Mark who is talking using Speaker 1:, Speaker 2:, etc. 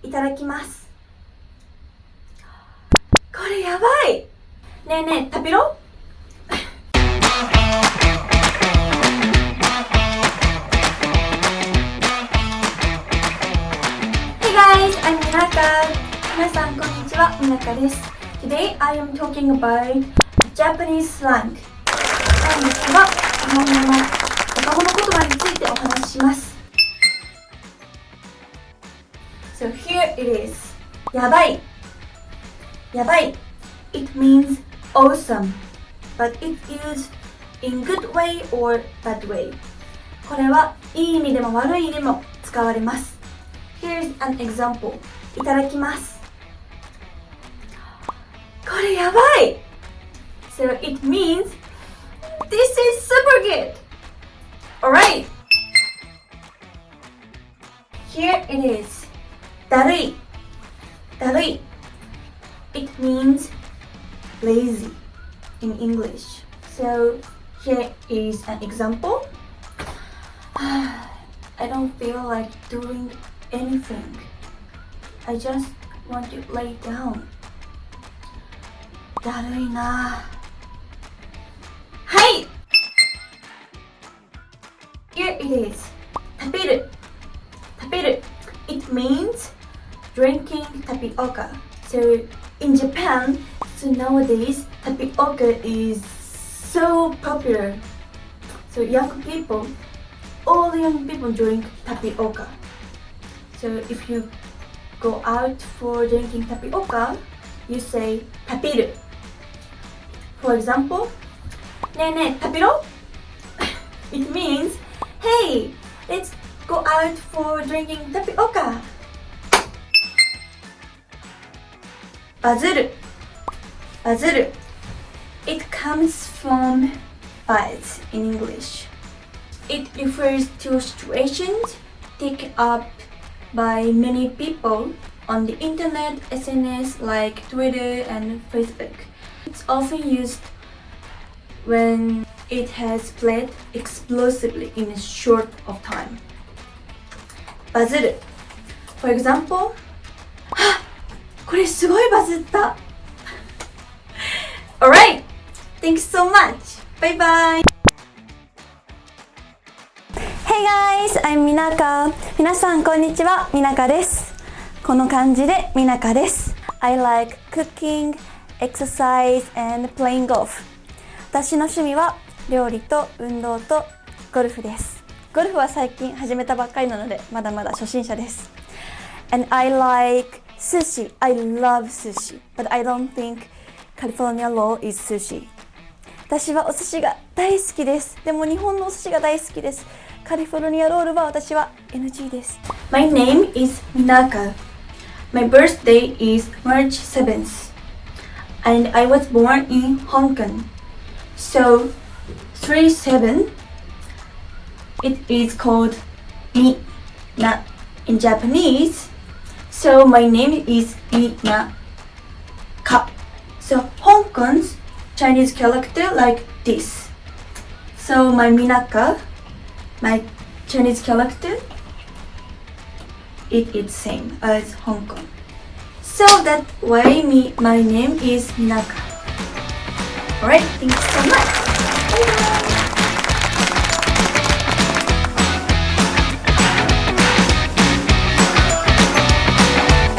Speaker 1: いただきます。これやばい。ねえねえ、食べろ。Hey guys, I'm Minaka. 皆さんこんにちは、Minaka です。Today I am talking about Japanese slang. 本日は日本語の若者言葉についてお話しします。So here it is. やばい。やばい。It means awesome, but it's used in good way or bad way. これはいい意味でも悪い意味でも使われます。Here's an example. いただきます。これやばい。So it means this is super good. Alright. Here it is. だるい。だるい。It means lazy in English. So here is an example. I don't feel like doing anything. I just want to lay down. だるいな。はい。Here it is. 食べる。食べる。It means drinking tapioca. So in Japan, so nowadays tapioca is so popular. So young people, all young people drink tapioca. So if you go out for drinking tapioca, you say 食べる。For example, ねえねえ、食べろ。It means, hey, let's go out for drinking tapioca. バズる。バズる。It comes from buzz in English. It refers to situations taken up by many people on the internet, SNS like Twitter and Facebook. It's often used when it has spread explosively in a short of time. バズる。For example, これすごいバズった。Alright, thanks so much. Bye bye. Hey guys, I'm Minaka. 皆さんこんにちは、Minaka です。この漢字でMinakaです。I like cooking, exercise, and playing golf. 私の趣味は料理と運動とゴルフです。ゴルフは最近始めたばっかりなのでまだまだ初心者です。And I like sushi. I love sushi, but I don't think California roll is sushi. 私はお寿司が大好きです。でも日本のお寿司が大好きです。カリフォルニアロールは私は NG です。My name is Minaka. My birthday is March 7th. And I was born in Hong Kong. So, 37, it is called Mina in Japanese. So, my name is Minaka. So, Hong Kong's Chinese character like this. So, my Minaka, my Chinese character, it is same as Hong Kong. So, that why my name is Minaka. Alright, thank you so much. Bye bye.